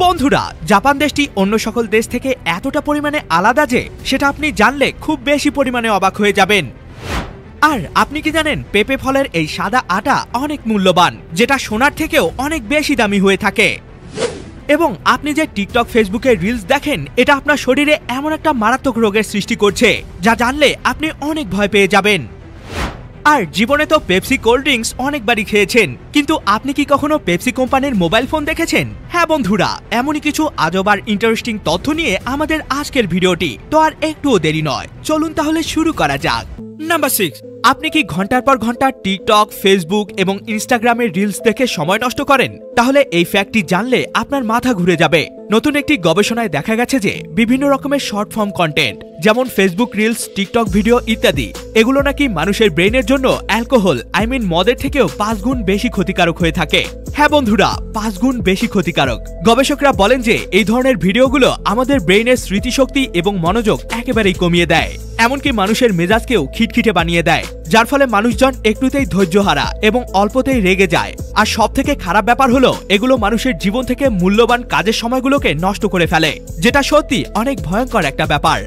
বন্ধুরা, জাপান দেশটি অন্য সকল দেশ থেকে এতটা পরিমাণে আলাদা যে সেটা আপনি জানলে খুব বেশি পরিমাণে অবাক হয়ে যাবেন। আর আপনি কি জানেন, পেঁপে ফলের এই সাদা আটা অনেক মূল্যবান, যেটা সোনার থেকেও অনেক বেশি দামি হয়ে থাকে। এবং আপনি যে টিকটক, ফেসবুকে রিলস দেখেন, এটা আপনার শরীরে এমন একটা মারাত্মক রোগের সৃষ্টি করছে যা জানলে আপনি অনেক ভয় পেয়ে যাবেন। আর জীবনে তো পেপসি কোল্ড ড্রিঙ্কস অনেকবারই খেয়েছেন, কিন্তু আপনি কি কখনো পেপসি কোম্পানির মোবাইল ফোন দেখেছেন? হ্যাঁ বন্ধুরা, এমনই কিছু আজব আর ইন্টারেস্টিং তথ্য নিয়ে আমাদের আজকের ভিডিওটি। তো আর একটুও দেরি নয়, চলুন তাহলে শুরু করা যাক। নাম্বার 6, আপনি কি ঘন্টার পর ঘন্টা টিকটক, ফেসবুক এবং ইনস্টাগ্রামের রিলস দেখে সময় নষ্ট করেন? তাহলে এই ফ্যাক্টটি জানলে আপনার মাথা ঘুরে যাবে। নতুন একটি গবেষণায় দেখা গেছে যে বিভিন্ন রকমের শর্ট ফর্ম কন্টেন্ট, যেমন ফেসবুক রিলস, টিকটক ভিডিও ইত্যাদি, এগুলো নাকি মানুষের ব্রেনের জন্য অ্যালকোহল মদের থেকেও 5 গুণ বেশি ক্ষতিকারক হয়ে থাকে। হ্যাঁ বন্ধুরা, 5 গুণ বেশি ক্ষতিকারক। গবেষকরা বলেন যে এই ধরনের ভিডিওগুলো আমাদের ব্রেনের স্মৃতিশক্তি এবং মনোযোগ একেবারেই কমিয়ে দেয়, এমনকি মানুষের মেজাজকেও খিটখিটে বানিয়ে দেয়, যার ফলে মানুষজন একটুতেই ধৈর্যহারা এবং অল্পতেই রেগে যায়। আর সব থেকে খারাপ ব্যাপার হলো, এগুলো মানুষের জীবন থেকে মূল্যবান কাজের সময়গুলোকে নষ্ট করে ফেলে, যেটা সত্যি অনেক ভয়ঙ্কর একটা ব্যাপার।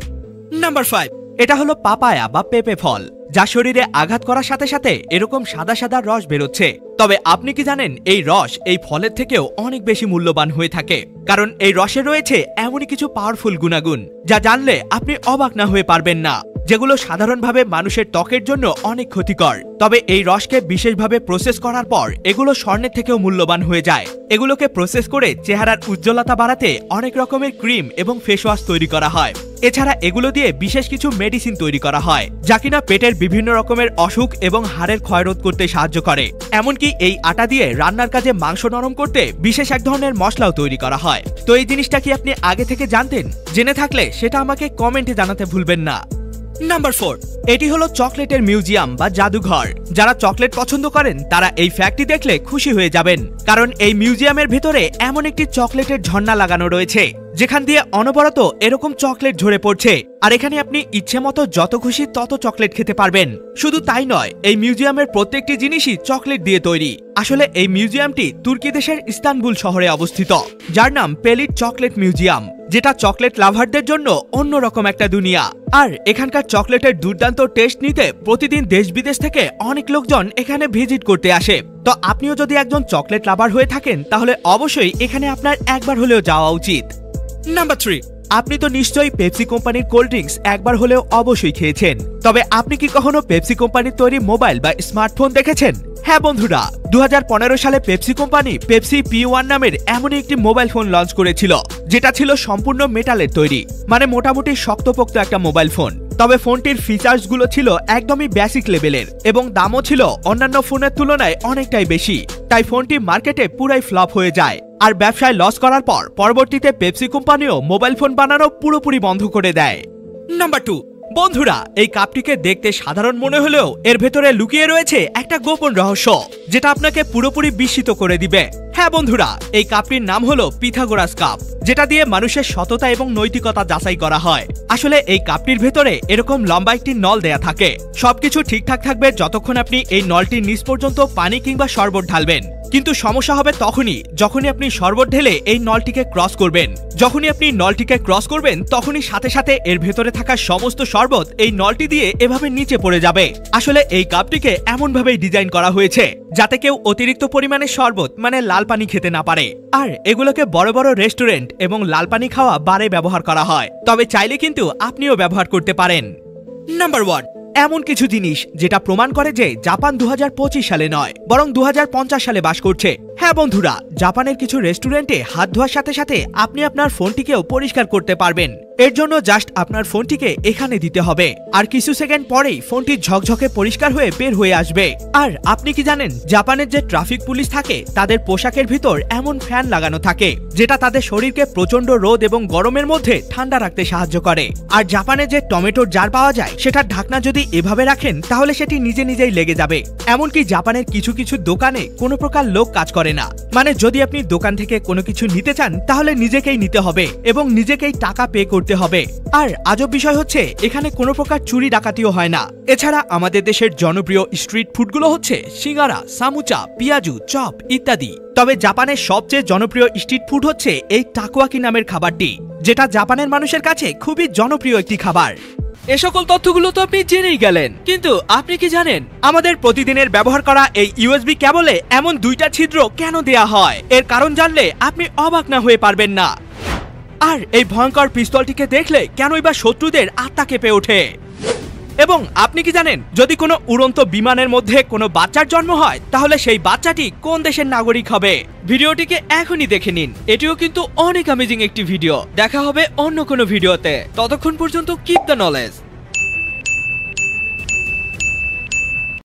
নাম্বার 5, এটা হলো পাপায়া বা পেঁপে ফল, যা শরীরে আঘাত করার সাথে সাথে এরকম সাদা সাদা রস বেরোচ্ছে। তবে আপনি কি জানেন, এই রস এই ফলের থেকেও অনেক বেশি মূল্যবান হয়ে থাকে, কারণ এই রসে রয়েছে এমনই কিছু পাওয়ারফুল গুণাগুণ যা জানলে আপনি অবাক না হয়ে পারবেন না, যেগুলো সাধারণভাবে মানুষের ত্বকের জন্য অনেক ক্ষতিকর। তবে এই রসকে বিশেষভাবে প্রসেস করার পর এগুলো স্বর্ণের থেকেও মূল্যবান হয়ে যায়। এগুলোকে প্রসেস করে চেহারার উজ্জ্বলতা বাড়াতে অনেক রকমের ক্রিম এবং ফেস ওয়াশ তৈরি করা হয়। এছাড়া এগুলো দিয়ে বিশেষ কিছু মেডিসিন তৈরি করা হয়, যা কিনা পেটের বিভিন্ন রকমের অসুখ এবং হাড়ের ক্ষয়রোধ করতে সাহায্য করে। এমনকি এই আটা দিয়ে রান্নার কাজে মাংস নরম করতে বিশেষ এক ধরনের মশলাও তৈরি করা হয়। তো এই জিনিসটা কি আপনি আগে থেকে জানতেন? জেনে থাকলে সেটা আমাকে কমেন্টে জানাতে ভুলবেন না। নাম্বার 4, এটি হলো চকলেটের মিউজিয়াম বা জাদুঘর। যারা চকলেট পছন্দ করেন তারা এই ফ্যাক্টটি দেখলে খুশি হয়ে যাবেন, কারণ এই মিউজিয়ামের ভেতরে এমন একটি চকলেটের ঝর্ণা লাগানো রয়েছে, যেখান দিয়ে অনবরত এরকম চকলেট ঝরে পড়ছে। আর এখানে আপনি ইচ্ছে মতো যত খুশি তত চকলেট খেতে পারবেন। শুধু তাই নয়, এই মিউজিয়ামের প্রত্যেকটি জিনিসই চকলেট দিয়ে তৈরি। আসলে এই মিউজিয়ামটি তুর্কি দেশের ইস্তানবুল শহরে অবস্থিত, যার নাম পেলিট চকলেট মিউজিয়াম, যেটা চকলেট লাভারদের জন্য অন্যরকম একটা দুনিয়া। আর এখানকার চকলেটের দুর্দান্ত টেস্ট নিতে প্রতিদিন দেশ বিদেশ থেকে অনেক লোকজন এখানে ভিজিট করতে আসে। তো আপনিও যদি একজন চকলেট লাভার হয়ে থাকেন, তাহলে অবশ্যই এখানে আপনার একবার হলেও যাওয়া উচিত। নাম্বার 3, আপনি তো নিশ্চয়ই পেপসি কোম্পানির কোল্ড ড্রিঙ্কস একবার হলেও অবশ্যই খেয়েছেন। তবে আপনি কি কখনো পেপসি কোম্পানির তৈরি মোবাইল বা স্মার্টফোন দেখেছেন? হ্যাঁ বন্ধুরা, 2015 সালে পেপসি কোম্পানি পেপসি P1 নামের এমনই একটি মোবাইল ফোন লঞ্চ করেছিল, যেটা ছিল সম্পূর্ণ মেটালের তৈরি, মানে মোটামুটি শক্তপোক্ত একটা মোবাইল ফোন। তবে ফোনটির ফিচার্স গুলো ছিল একদমই বেসিক লেভেলের এবং দামও ছিল অন্যান্য ফোনের তুলনায় অনেকটাই বেশি। তাই ফোনটি মার্কেটে পুরাই ফ্লপ হয়ে যায়। আর ব্যবসায় লস করার পর পরবর্তীতে পেপসি কোম্পানিও মোবাইল ফোন বানানো পুরোপুরি বন্ধ করে দেয়। নাম্বার 2, বন্ধুরা, এই কাপটিকে দেখতে সাধারণ মনে হলেও এর ভেতরে লুকিয়ে রয়েছে একটা গোপন রহস্য, যেটা আপনাকে পুরোপুরি বিস্মিত করে দিবে। হ্যাঁ বন্ধুরা, এই কাপটির নাম হলো পিথাগোরাস কাপ, যেটা দিয়ে মানুষের সততা এবং নৈতিকতা যাচাই করা হয়। আসলে এই কাপটির ভেতরে এরকম লম্বা একটি নল দেয়া থাকে। সবকিছু ঠিকঠাক থাকবে যতক্ষণ আপনি এই নলটির নিচ পর্যন্ত পানি কিংবা শরবত ঢালবেন, কিন্তু সমস্যা হবে যখনই আপনি শরবত ঢেলে এই নলটিকে ক্রস করবেন। যখনই আপনি নলটিকে ক্রস করবেন, তখনই সাথে সাথে এর ভেতরে থাকা সমস্ত শরবত এই নলটি দিয়ে এভাবে নিচে পড়ে যাবে। আসলে এই কাপটিকে এমনভাবেই ডিজাইন করা হয়েছে যাতে কেউ অতিরিক্ত পরিমাণে শরবত মানে লাল পানি খেতে না পারে। আর এগুলোকে বড় বড় রেস্টুরেন্ট এবং লাল পানি খাওয়া বারে ব্যবহার করা হয়, তবে চাইলে কিন্তু আপনিও ব্যবহার করতে পারেন। নাম্বার 1, এমন কিছু জিনিস যেটা প্রমাণ করে যে জাপান 2025 সালে নয়, বরং 2050 সালে বাস করছে। হ্যাঁ বন্ধুরা, জাপানের কিছু রেস্টুরেন্টে হাত ধোয়ার সাথে সাথে আপনি আপনার ফোনটিকেও পরিষ্কার করতে পারবেন। এর জন্য জাস্ট আপনার ফোনটিকে এখানে দিতে হবে, আর কিছু সেকেন্ড পরেই ফোনটি ঝকঝকে পরিষ্কার হয়ে বের হয়ে আসবে। আর আপনি কি জানেন, জাপানের যে ট্রাফিক পুলিশ থাকে তাদের পোশাকের ভিতর এমন ফ্যান লাগানো থাকে, যেটা তাদের শরীরকে প্রচন্ড রোদ এবং গরমের মধ্যে ঠান্ডা রাখতে সাহায্য করে। আর জাপানে যে টমেটোর জার পাওয়া যায়, সেটার ঢাকনা যদি এভাবে রাখেন তাহলে সেটি নিজে নিজেই লেগে যাবে। এমনকি জাপানের কিছু কিছু দোকানে কোনো প্রকার লোক কাজ করে করে না। মানে যদি আপনি দোকান থেকে কোনো কিছু নিতে চান তাহলে নিজেকেই নিতে হবে এবং নিজেকেই টাকা পে করতে হবে। আর আজব বিষয় হচ্ছে এখানে কোনো প্রকার চুরি ডাকাতিও হয় না। এছাড়া আমাদের দেশের জনপ্রিয় স্ট্রিট ফুডগুলো হচ্ছে সিঙ্গারা, সামুচা, পিয়াজু, চপ ইত্যাদি। তবে জাপানের সবচেয়ে জনপ্রিয় স্ট্রিট ফুড হচ্ছে এই টাকোয়াকি নামের খাবারটি, যেটা জাপানের মানুষের কাছে খুবই জনপ্রিয় একটি খাবার। এ সকল তথ্যগুলো তো আপনি জেনেই গেলেন, কিন্তু আপনি কি জানেন আমাদের প্রতিদিনের ব্যবহার করা এই ইউএসবি কেবলে এমন 2টা ছিদ্র কেন দেয়া হয়? এর কারণ জানলে আপনি অবাক না হয়ে পারবেন না। আর এই ভয়ঙ্কর পিস্তলটিকে দেখলে কেনই বা শত্রুদের আত্মা কেঁপে ওঠে? এবং আপনি কি জানেন যদি কোনো উড়ন্ত বিমানের মধ্যে কোনো বাচ্চার জন্ম হয় তাহলে সেই বাচ্চাটি কোন দেশের নাগরিক হবে? ভিডিওটিকে এখনই দেখে নিন, এটিও কিন্তু অনেক অ্যামেজিং একটি ভিডিও। দেখা হবে অন্য কোনো ভিডিওতে, ততক্ষণ পর্যন্ত কিপ দ্য নলেজ।